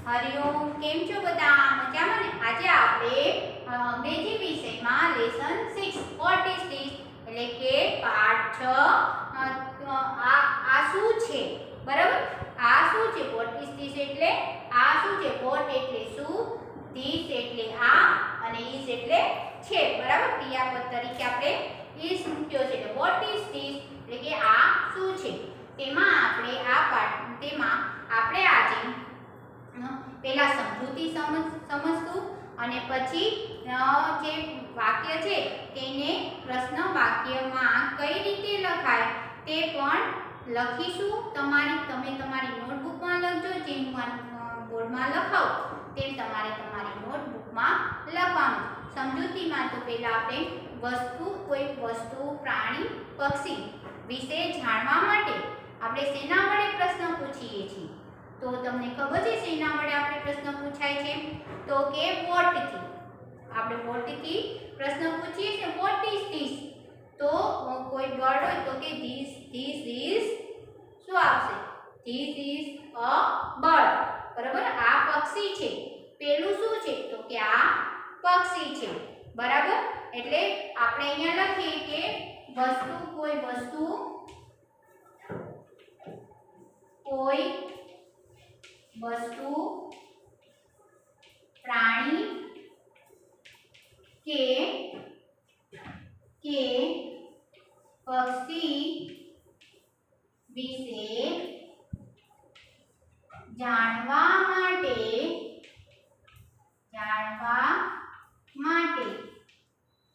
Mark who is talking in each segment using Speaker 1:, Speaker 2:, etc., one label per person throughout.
Speaker 1: હરિઓમ, કેમ છો બધા? મજામાં ને? આજે આપણે અંગ્રેજી વિષયમાં લેસન 6 વોટ ઇઝ ધીસ એટલે કે પાઠ 6 આ શું છે? બરાબર, આ શું છે? વોટ ઇઝ ધીસ એટલે આ શું છે? વોટ એટલે શું, ધીસ એટલે આ અને ઇઝ એટલે છે. બરાબર, ક્રિયાપદ તરીકે આપણે ઇઝ મૂક્યો છે. એટલે વોટ ઇઝ ધીસ એટલે કે આ શું છે. તેમાં આપણે આજે પહેલા સમજૂતી સમજતું અને પછી જે વાક્ય છે તેને પ્રશ્ન વાક્યમાં કઈ રીતે લખાય તે પણ લખીશું. તમે તમારી નોટબુકમાં લખજો. જેમ બોર્ડમાં લખાવો તેમ તમારે તમારી નોટબુકમાં લખવાનું. સમજૂતીમાં તો પહેલા આપણે કોઈ વસ્તુ, પ્રાણી, પક્ષી વિશે જાણવા માટે આપણે શેના વડે પ્રશ્ન પૂછીએ છીએ? તો તમને ખબર છે શેના વડે આપણે પ્રશ્ન પૂછાય છે? તો કે વોટ થી. આપણે વોટ થી પ્રશ્ન પૂછીએ છીએ. What is this? તો કોઈ બર્ડ હોય તો કે ધીસ ઇઝ શું આવશે? This is a bird. બરાબર, આ પક્ષી છે. પેલું શું છે? તો કે આ પક્ષી છે. બરાબર, એટલે આપણે અહીંયા લખીએ કે કોઈ વસ્તુ પ્રાણી કે પક્ષી વિશે જાણવા માટે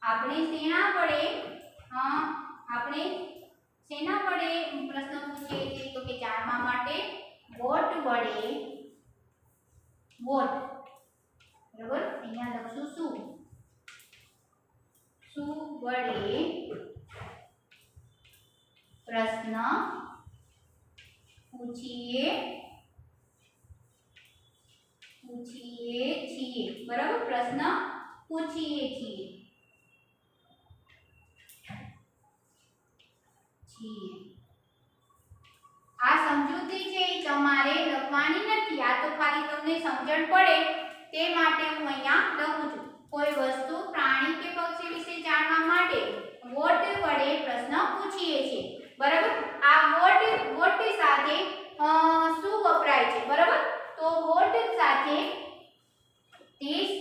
Speaker 1: આપણે શેના વડે પ્રશ્ન પૂછીએ છીએ? તો કે જાણવા માટે વોટ વડે. વોટ, બરાબર, અહીંયા લખશું શું વડે પ્રશ્ન પૂછીએ છીએ. બરાબર, પ્રશ્ન પૂછીએ છીએ. આ સમજૂતી છે એ તમારે લખવાની નથી. આ તો ખાલી તમને સમજણ પડે તે માટે હું અહીંયા લખું છું. કોઈ વસ્તુ, પ્રાણી કે પક્ષી વિશે જાણવા માટે વોટ વડે પ્રશ્ન પૂછીએ છીએ. બરાબર, આ વોટ સાથે શું વપરાય છે? બરાબર, તો વોટ સાથે ધીસ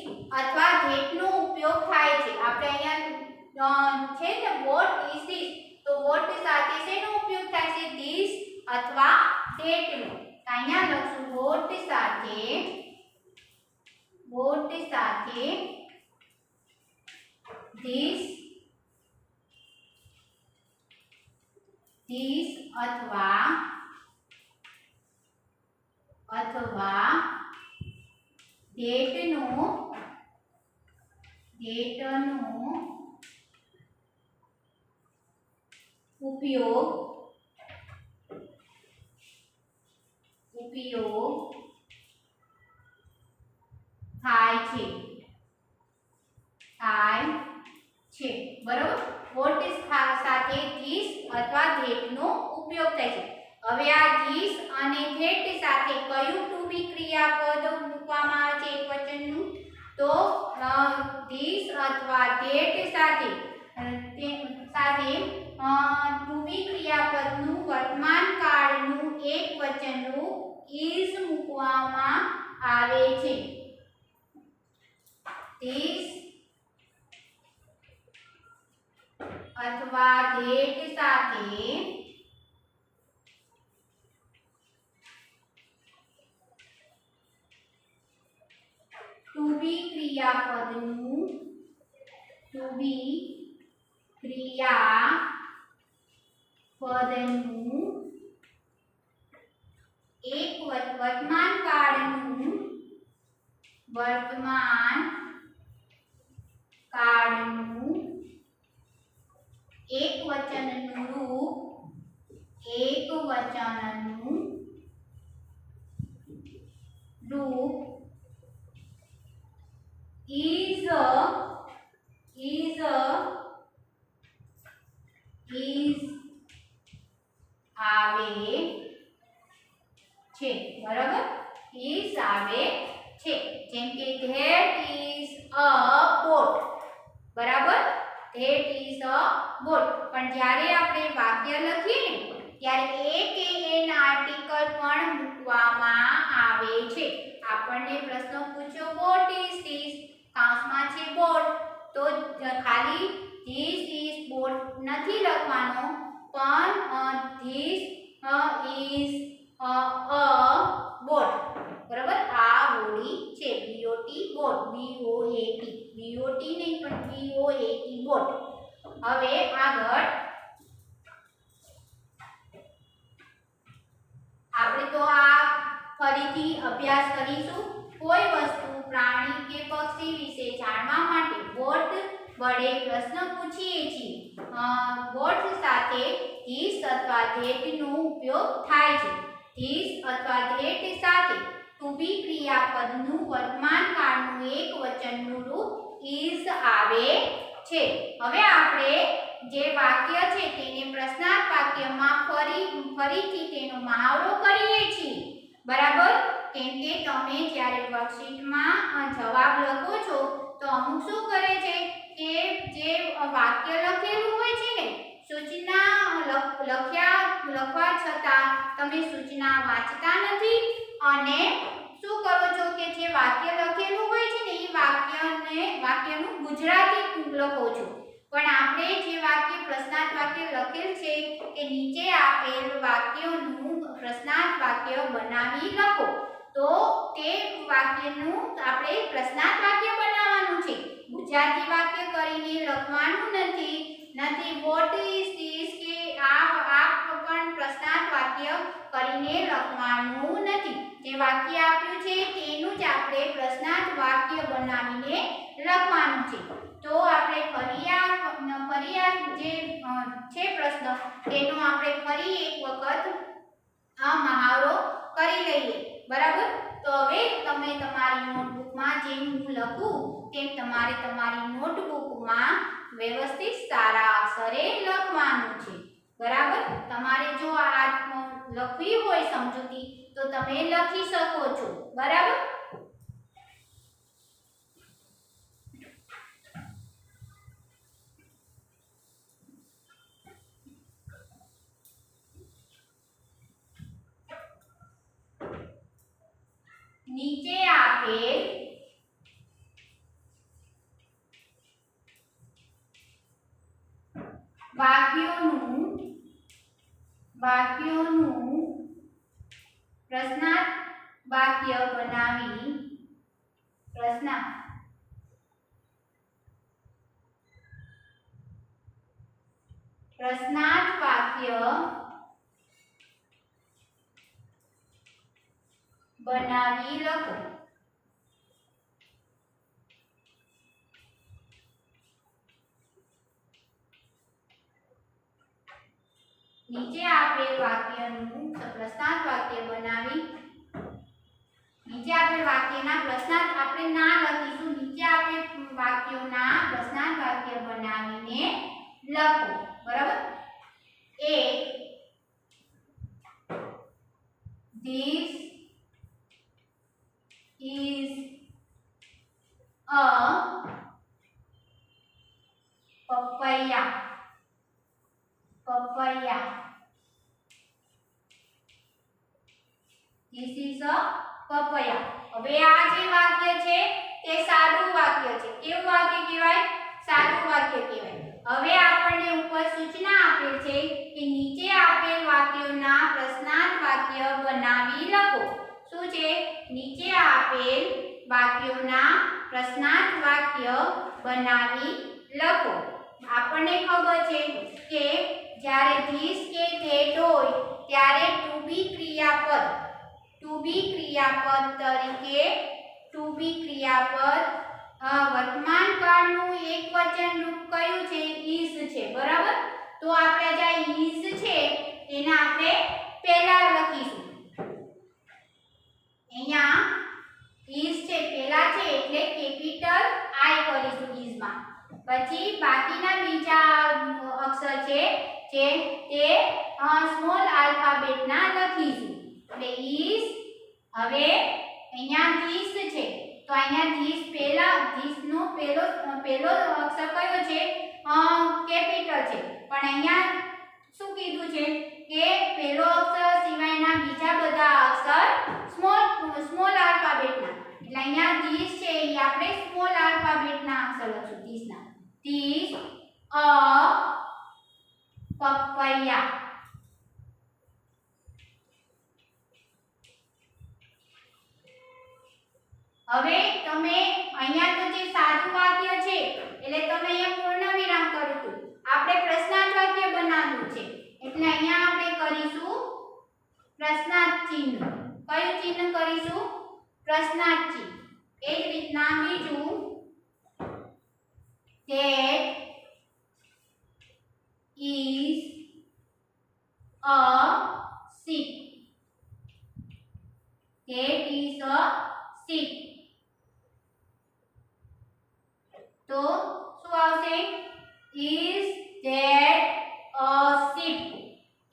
Speaker 1: અથવા ધેટ નો ઉપયોગ થાય છે. આપણે અહીંયા છે ને વોટ ઇઝ ધીસ, તો વોટ સાથે શેનો ઉપયોગ થાય છે? ધીસ અથવા ધેટ નો. અહીંયા લખશું વોટ સાથે ધીસ અથવા ધેટ નો ઉપયોગ થાય છે. બરાબર, વોટ સાથે ધીસ અથવા ધેટ નો ઉપયોગ થાય છે. હવે આ ધીસ અને ધેટ સાથે કયું ટુ બી ક્રિયાપદ મૂકવામાં આવે છે એકવચનનું? તો ધીસ અથવા ધેટ સાથે ટુ બી ક્રિયાપદનું વર્તમાન કાળનું એકવચન રૂપ ઇઝ મૂકવામાં આવે છે. ધીસ અથવા ધેટ સાથે ટુ બી ક્રિયાપદનું એક વર્તમાન કાળનું એકવચનનું રૂપ is આવે છે. બરાબર, is આવે છે. જેમ કે that is a boat, બરાબર, that is a boat. પણ જ્યારે આપણે વાક્ય લખીએ ને ત્યારે એ કે એન આર્ટિકલ પણ મૂકવામાં આવે છે. આપણને પ્રશ્ન પૂછ્યો what is this, કાઉન્સમાં છે boat, તો ખાલી this is boat નથી લખવાનો, પણ this is a boat, બરાબર. આ હોડી છે, BOT બોટ, BOAT, BOT નહીં પણ BOAT બોટ. હવે આગળ આપણે તો આ ફરીથી અભ્યાસ કરીશું. કોઈ વસ્તુ, પ્રાણી કે પક્ષી વિશે જાણવા માટે બોટ વડે પ્રશ્ન પૂછીએ છીએ. બોટ સાથે ધીસ અથવા ધેટ નો ઉપયોગ થાય છે. ધીસ અથવા ધેટ સાથે ટુ બી ક્રિયાપદનું વર્તમાન કાળનું એકવચનનું રૂપ is આવે છે. હવે આપણે જે વાક્ય છે તેને પ્રશ્નાર્થ વાક્યમાં ફરીથી તેનો મહાવરો કરીએ છીએ, બરાબર. કેમ કે તમે જ્યારે વર્કશીટમાં જવાબ લખો છો તો અમુક શું કરે છે કે જે વાક્ય લખેલું હોય છે ને, સૂચના લખવા છતાં તમે સૂચના વાંચતા નથી અને શું કરો છો કે જે વાક્ય લખેલું હોય છે ને એ વાક્યનું ગુજરાતી લખો છો. પણ આપણે જે વાક્ય પ્રશ્નાર્થ વાક્ય લખેલ છે કે નીચે આપેલ વાક્યોનું પ્રશ્નાર્થ વાક્ય બનાવી લખો, તો તે વાક્યનું આપણે પ્રશ્નાર્થ વાક્ય બનાવવાનું છે. ગુજરાતી વાક્ય કરીને લખવાનું નથી. what is this કે આ પણ પ્રશ્નાર્થ વાક્ય કરીને લખવાનું નથી. જે વાક્ય આપ્યું છે તેનું જ આપણે પ્રશ્નાર્થ વાક્ય બનાવીને લખવાનું છે. તો આપણે ફરી આ જે છે પ્રશ્ન તેનો આપણે ફરી એક વખત આ મહાવરો કરી લઈએ, બરાબર. તો હવે તમે તમારી નોટબુકમાં જેમ હું લખું તેમ તમારે તમારી નોટબુકમાં વ્યવસ્થિત સારા અક્ષરે લખવાનું છે, બરાબર. તમારે જો આ લખવી હોય સમજૂતી તો તમે લખી શકો છો, બરાબર. નીચે આપેલ વાક્યોનું પ્રશ્નાર્થ વાક્ય બનાવી પ્રશ્નાર્થ વાક્ય બનાવી લખો. નીચે આપેલ વાક્યનું પ્રશ્નાર્થ વાક્ય બનાવી નીચે આપેલ વાક્યના પ્રશ્નાર્થ આપણે ના લખીશું. નીચે આપેલ વાક્યોના પ્રશ્નાર્થ વાક્ય બનાવીને લખો, બરાબર. એક, this is a papaya. This is a papaya. હવે આ જે વાક્ય છે તે સાદું વાક્ય છે. કેવું વાક્ય કહેવાય? સાદું વાક્ય કહેવાય. હવે આપણને ઉપર સૂચના આપેલ છે કે નીચે આપેલ વાક્યોના પ્રશ્નાર્થ વાક્ય બનાવી લખો. શું છે? નીચે આપેલ વાક્યોના પ્રશ્નાર્થ વાક્ય બનાવી લખો. આપણને ખબર છે કે જ્યારે ધીસ કે ધેટ હોય ત્યારે ટુ બી ક્રિયાપદ તરીકે વર્તમાન કાળનું એકવચન રૂપ કયું છે? is છે, બરાબર. તો આપણે જ્યાં is છે એને આપણે પહેલા લખીશું. અહીંયા is છે પહેલા છે એટલે કેપિટલ I કરીશું is માં. પછી બાકીના બીજા અક્ષર છે જે તે સ્મોલ આલ્ફાબેટના લખીશું. એટલે is હવે અહીંયા ધીસ છે તો અહીંયા ધીસ પહેલા ધીસ નો પહેલો અક્ષર કયો છે કેપિટલ છે પણ અહીંયા શું કીધું છે કે પહેલો અક્ષર સિવાયના બીજા બધા અક્ષર સ્મોલ આલ્ફાબેટના એટલે અહીંયા ધીસ છે એ આપણે સ્મોલ આલ્ફાબેટના અક્ષર લખશું ધીસના ધીસ પપૈયા હવે તમે અહીંયા તો જે સાદું વાક્ય છે એટલે તમે અહીંયા પૂર્ણ વિરામ કર્યું આપણે પ્રશ્નાર્થ વાક્ય બનાવવું છે એટલે અહીંયા આપણે કરીશું પ્રશ્નાર્થ ચિહ્ન કયું ચિહ્ન કરીશું પ્રશ્નાર્થ ચિહ્ન એ જ રીતના બીજું that is a sheep that is a sheep तो શું આવશે is that a sheep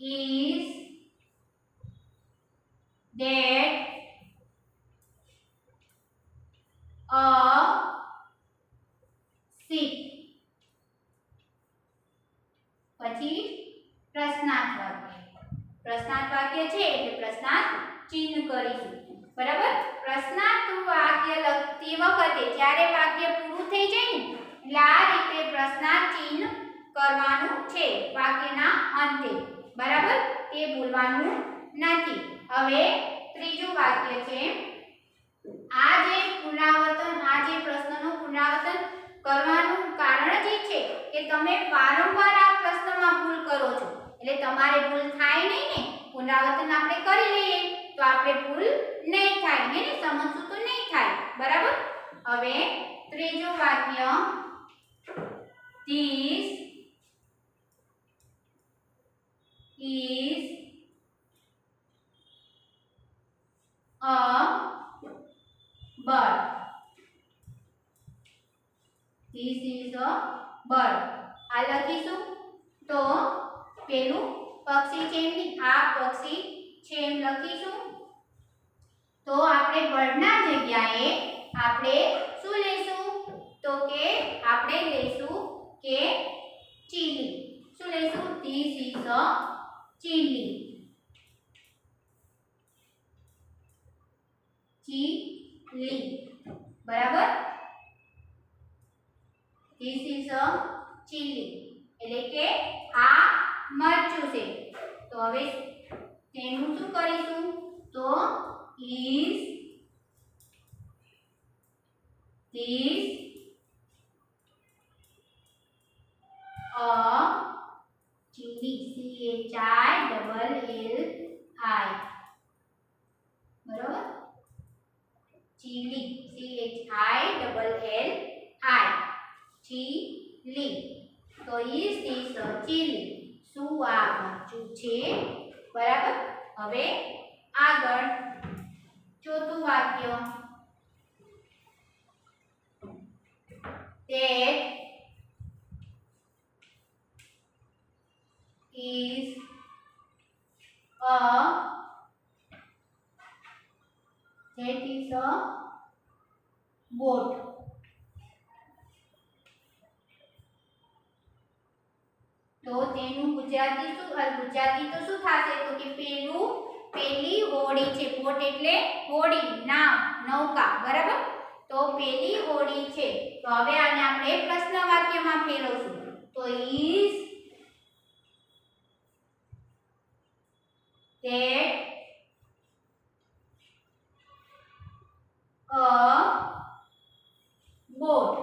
Speaker 1: is that a sheep પછી પ્રશ્નાર્થ વાક્ય છે એટલે પ્રશ્નાર્થ ચિહ્ન કરીશું બરાબર પ્રશ્નાર્થ વાક્ય લખતી વખતે જ્યારે વાક્ય પૂરું થઈ જાય ને એટલે આ રીતે પ્રશ્નાર્થ ચિહ્ન કરવાનું છે વાક્યના અંતે બરાબર તે ભૂલવાનું નથી હવે ત્રીજું વાક્ય છે આ જે પ્રશ્નનું પુનરાવર્તન કરવાનું કારણ જ છે કે તમે વારંવાર આ પ્રશ્નમાં ભૂલ કરો છો એટલે તમારે ભૂલ થાય નહીં ને પુનરાવર્તન આપણે કરી લઈએ તો આપણે ભૂલ નહીં થાય ને સમજશું તો નહીં થાય બરાબર હવે ત્રીજું વાક્ય This is a bird. This is a bird. આ લખીશું તો પેલું પક્ષી છે એમની આ પક્ષી છે એમ લખીશું તો આપણે બર્ડના જગ્યાએ આપણે શું લેશું તો કે આપણે લેશું કે ચીલી શું લેશું this is a chilli chilli બરાબર ધીસ ઇઝ અ ચીલી એટલે કે આ મરચું છે તો હવે તેનું શું કરીશું તો is this a chili chilli બરાબર ચીલી ચીલી તો is this a chili શું આ મરચું છે બરાબર હવે આગળ ચોથું વાક્ય that is a boat તો તેનું ગુજરાતી તો શું થશે તો કે પેલી હોડી છે બોટ એટલે હોડી નાવ નૌકા બરાબર તો પેલી હોડી છે તો હવે આને આપણે પ્રશ્ન વાક્યમાં ફેરવશું તો is that a boat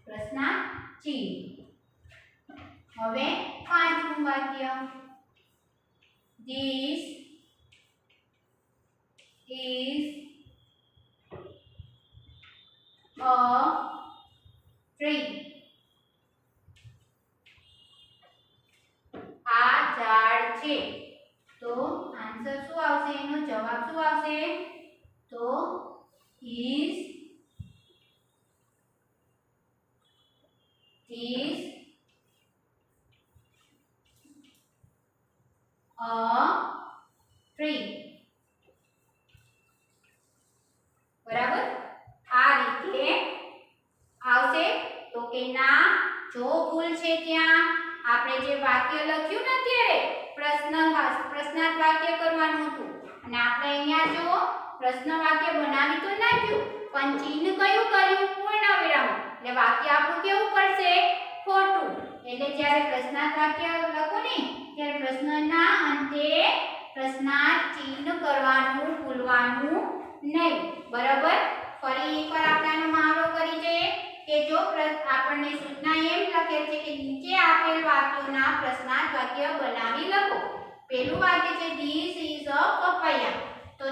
Speaker 1: પ્રશ્નાર્થ ચિહ્ન હવે પાંચમું વાક્ય this is a tree આ ઝાડ છે તો આન્સર શું આવશે એનો જવાબ શું આવશે તો is this a અને આપણે અહીંયા જો પ્રશ્ન વાક્ય બનાવી તો નાખ્યું પણ ચિહ્ન કયું કર્યું પૂર્ણ વિરામ એટલે વાક્ય આપણું કેવું પડશે ખોટું એટલે જ્યારે પ્રશ્નાર્થ વાક્ય લખો ને ત્યારે પ્રશ્નના અંતે પ્રશ્નાર્થ ચિહ્ન કરવાનું ભૂલવાનું નહીં બરાબર ફરી એકવાર આપણે આનો મહાવરો કરી જઈએ કે જો આપણને સૂચના એમ લખેલ છે કે નીચે આપેલ વાક્યોના પ્રશ્નાર્થ વાક્ય બનાવી લખો પહેલું વાક્ય છે ધીસ ઇઝ અ પપૈયા તો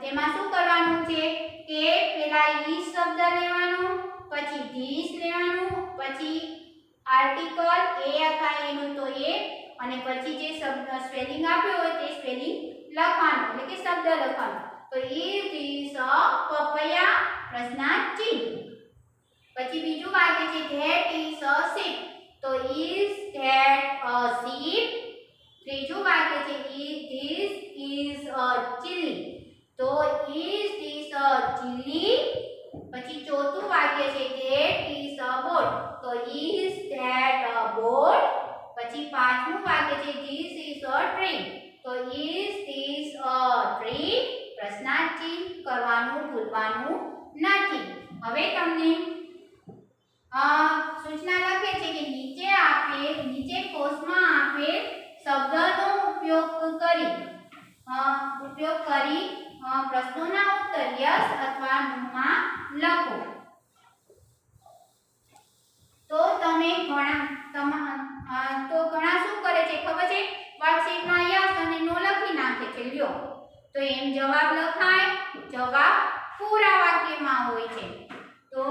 Speaker 1: તેમાં શું કરવાનું છે કે પેલા ઈ શબ્દ લેવાનો પછી ધીસ લેવાનું પછી આર્ટિકલ એ અથવા એનું તો એ અને પછી જે શબ્દ સ્પેલિંગ આપ્યો હોય તે સ્પેલિંગ લખવાનું એટલે કે શબ્દ લખવાનો તો ઇઝ ધીસ અ પપૈયા પ્રશ્નાર્થ ચિહ્ન પછી બીજું વાક્ય છે ધેટ ઇઝ અ શીપ તો ઇઝ ધેટ અ શીપ ત્રીજું વાક્ય છે ધીસ ઇઝ અ ચીલી તો ઇઝ ધીસ અ ચીલી પછી ચોથું વાક્ય છે ધેટ ઇઝ અ બોટ તો ઇઝ ધેટ અ બોટ પછી પાંચમું વાક્ય છે ધીસ ઇઝ અ ટ્રી તો ઇઝ ધીસ અ ટ્રી પ્રશ્નાર્થ ચિહ્ન કરવાનું ભૂલવાનું નથી હવે તમને સૂચના લખે છે કે નીચે કોષમાં આપેલ શબ્દનો ઉપયોગ કરી પ્રશ્નોના ઉત્તર યસ અથવા નો માં લખો તો તમે ઘણા શું કરે છે ખબર છે વર્કશીટમાં યસ અને નો લખી નાખે છે લ્યો તો એમ જવાબ લખાય જવાબ પૂરા વાક્યમાં હોય છે તો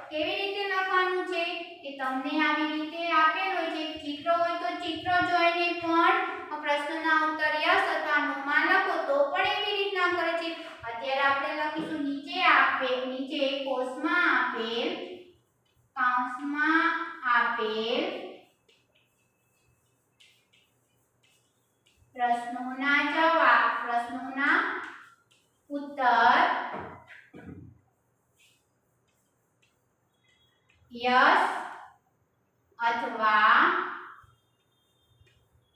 Speaker 1: કેવી રીતે લખવાનું છે કે તમને આવી રીતે આપેલ હોય છે ચિત્ર હોય તો ચિત્ર જોઈને પણ પ્રશ્નના ઉત્તર યસ અથવા નો માં લખો તો પણ એવી રીતના કરે છે અત્યારે આપણે લખીશું નીચે કૌંસમાં આપેલ પ્રશ્નોના ઉત્તર યસ અથવા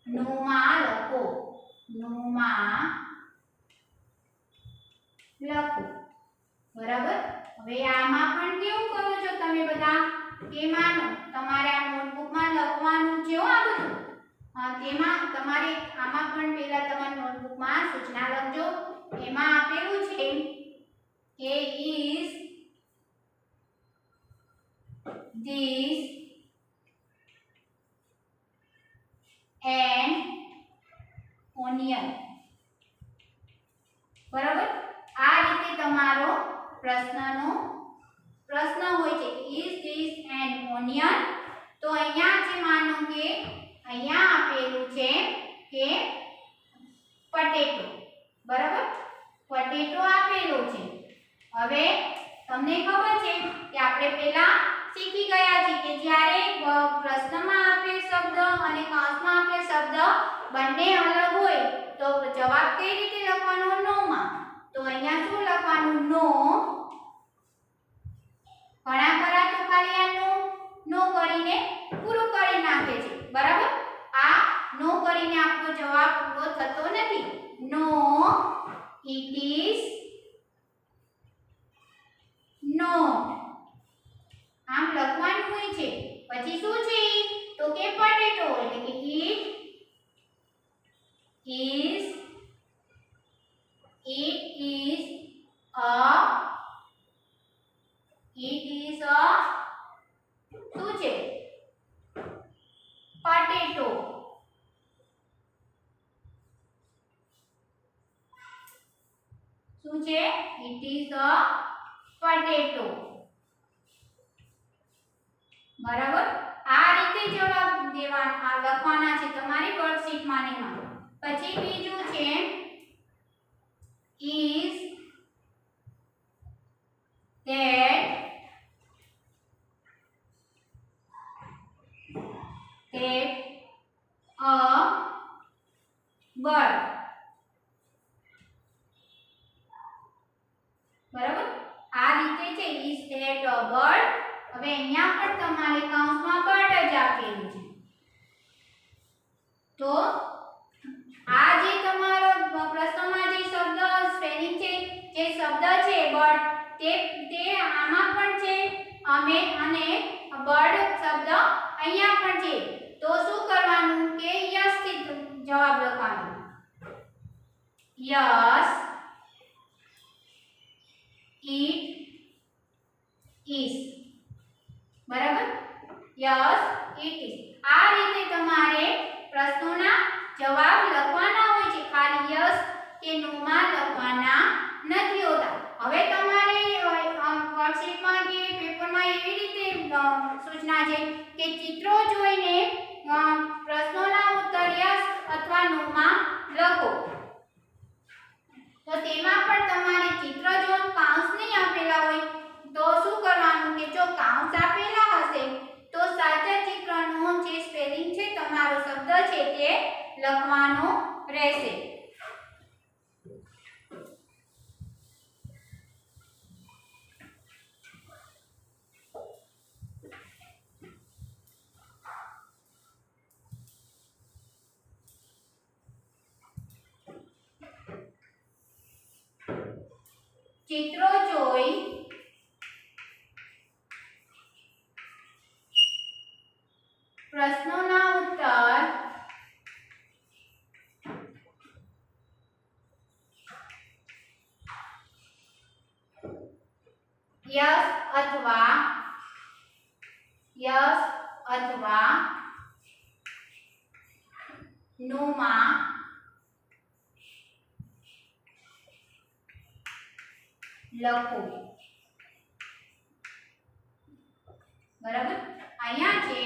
Speaker 1: નો માં લખો બરાબર હવે આમાં પણ કેવું કરો છો તમે બધા કે માનો તમારે આ નોટબુકમાં લખવાનું છે આ બધું તેમાં તમારે આમાં પણ પહેલા તમારી નોટબુકમાં સૂચના લખજો એમાં આપેલું છે કે is this an onion બરાબર આ રીતે તમારો પ્રશ્ન હોય છે is this an onion તો અહીંયા છે માનો કે અહીંયા આપેલું છે કે પોટેટો બરાબર પોટેટો આપેલું છે હવે તમને ખબર છે કે આપણે પહેલા શીખી ગયા છે કે જ્યારે પ્રશ્નમાં આપેલ શબ્દ અને કૌંસમાં આપેલ શબ્દ બંને અલગ હોય તો જવાબ કઈ રીતે લખવાનો નો માં તો અહીંયા શું લખવાનું નો ઘણા તો ખાલી આ નો કરીને પૂરું કરી નાખે છે બરાબર આ નો કરીને આપણો જવાબ પૂરો થતો નથી નો it is no આમ લખવાનું હોય છે પછી શું છે તો કે પોટેટો એટલે કે it is a શું છે પોટેટો શું છે it is a potato બરાબર આ રીતે જવાબ લખવાના છે તમારી વર્કશીટમાં ને માં પછી બીજું છે is that a bird બરાબર આ રીતે છે is that a bird હવે અહીંયા પણ તમારે કૌંસમાં બર્ડ જ આપેલું છે તો આ જે તમારો પ્રશ્નમાં જે જવાબ લખવાનો. Yes it is. બરાબર, યસ ઇટ ઇઝ. આ રીતે તમારે પ્રશ્નોના જવાબ લખવાના હોય છે, ખાલી યસ કે નો માં લખવાના નથી હોતા. હવે તમારે વર્કશીટમાં કે પેપરમાં એવી રીતે સૂચના છે કે ચિત્રો જોઈને પ્રશ્નોના ઉત્તર યસ અથવા નો માં લખો. તો તેમાં પણ તમારે ચિત્ર જો કાઉન્સ નહીં આપેલા હોય તો શું કરવાનું કે જો કાઉન્સ આપેલા હશે તો સાચા ચિત્રનો જે સ્પેલિંગ છે તમારો શબ્દ છે તે લખવાનો રહેશે. ચિત્રો જોઈ પ્રશ્નોના ઉત્તર યસ અથવા નો માં લખો. બરાબર, અહીંયા છે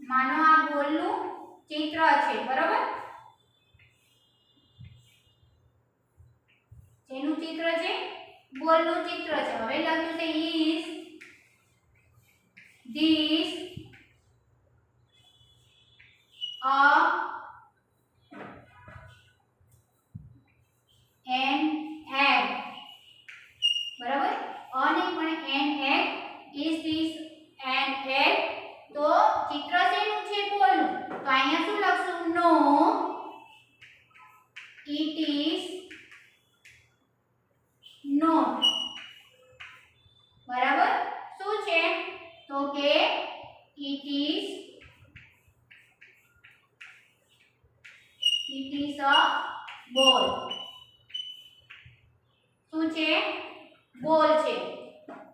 Speaker 1: માનો આ બોલનું ચિત્ર છે. બરાબર, જેનું ચિત્ર છે બોલનું ચિત્ર છે. હવે લખ્યું છે is this a an egg. બરાબર, a નહીં પણ an egg. is this an egg? તો ચિત્ર શેનું છે બોલનું, તો અહીંયા શું લખશું no it is not. બરાબર, શું છે તો કે it is a ball. શું છે બોલ છે.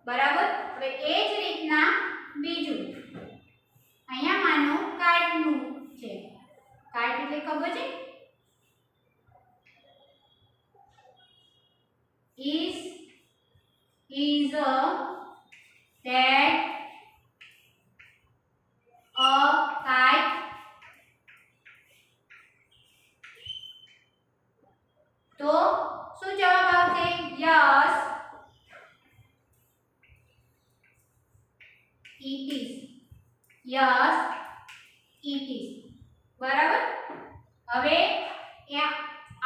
Speaker 1: બરાબર, હવે એ જ રીતના બીજું અહીંયા માનો કાઇટનું છે. કાઇટ એટલે ખબર છે is a that a kite. તો શું જવાબ આવશે yes it is. Yes it is. બરાબર, હવે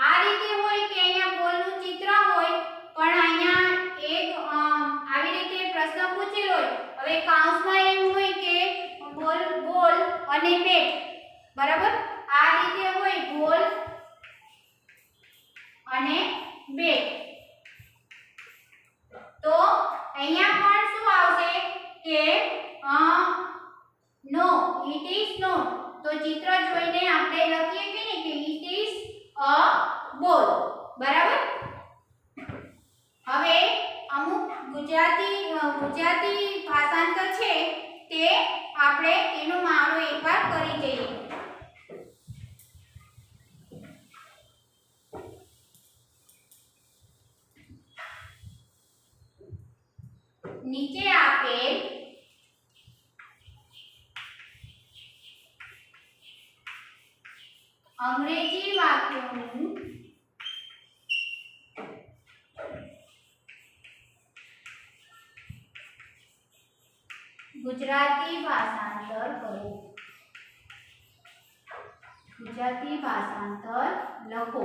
Speaker 1: આ રીતે હોય કે અહીંયા બોલનું ચિત્ર હોય પણ અહીંયા એક આવી રીતે પ્રશ્ન પૂછેલો હોય. હવે કાઉન્સમાં એમ હોય કે બોલ અને બેટ. બરાબર, આ રીતે હોય બોલ અને બેટ. તો અહીંયા પણ શું આવશે કે નો it is not. તો ચિત્ર જોઈને આપણે લખીએ કે નહીં કે it is a ball. બરાબર, હવે અમુક ગુજરાતી ભાષાંતર છે તે આપણે તેનો મારો એકવાર કરી જઈએ. નીચે આપેલ અંગ્રેજી વાક્યોનું ગુજરાતી ભાષાંતર કરો. ગુજરાતી ભાષાંતર લખો.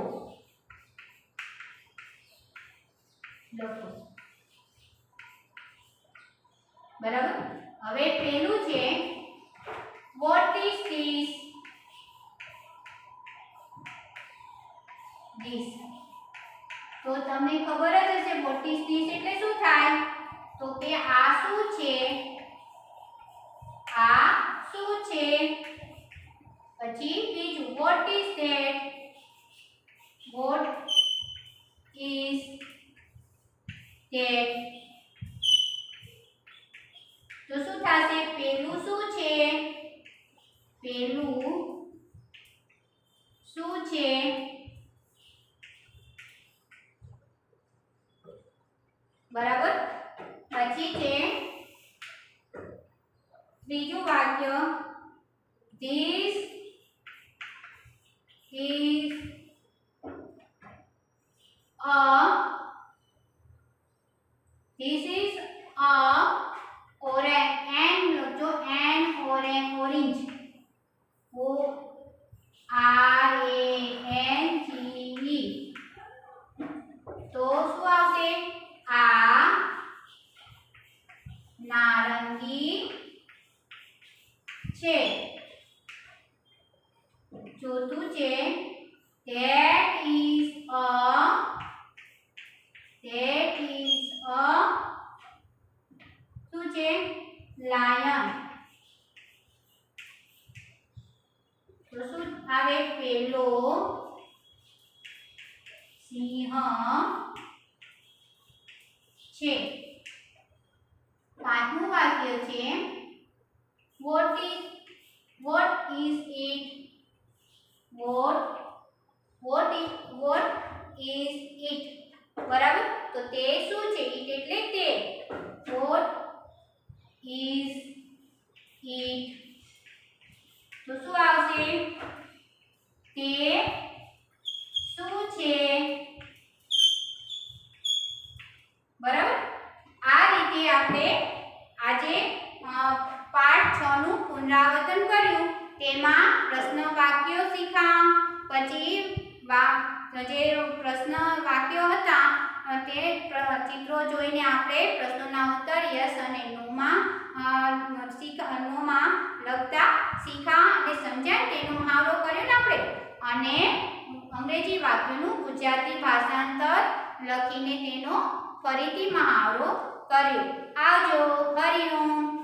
Speaker 1: બરાબર, હવે પહેલું છે what is this? તો તમને ખબર જ હશે what is this એટલે શું થાય તો કે આ શું છે, આ છે? પછી બીજું what is that? what is that? તો શું થશે? પેલું શું છે? પેલું શું છે? બરાબર. પછી છે ત્રીજું વાક્ય this is a orange जो an orange O R A N G E तो શું આવશે? આ નારંગી છે. ચોથું છે that is a શું છે? lion. તો શું આવે? પેલો સિંહ છે. પાંચમું વાક્ય છે what is it? what is it? બરાબર. તો તે શું છે? it એટલે તે. what is it? તો શું આવશે? તે શું છે? બરાબર. આ રીતે આપણે આજે પાઠ 6 નું પુનરાવર્તન કર્યું. તેમાં પ્રશ્ન વાક્યો શીખ્યા. પછી જે પ્રશ્ન વાક્યો હતા તે ચિત્રો જોઈને આપણે પ્રશ્નોના ઉત્તર યસ અને નોમાં લખતા શીખ્યા અને સમજ્યા. તેનો મહાવરો કર્યો ને આપણે. અને અંગ્રેજી વાક્યોનું ગુજરાતી ભાષાંતર લખીને તેનો ફરીથી મહાવરો કર્યો. આવજો. હરિઓમ.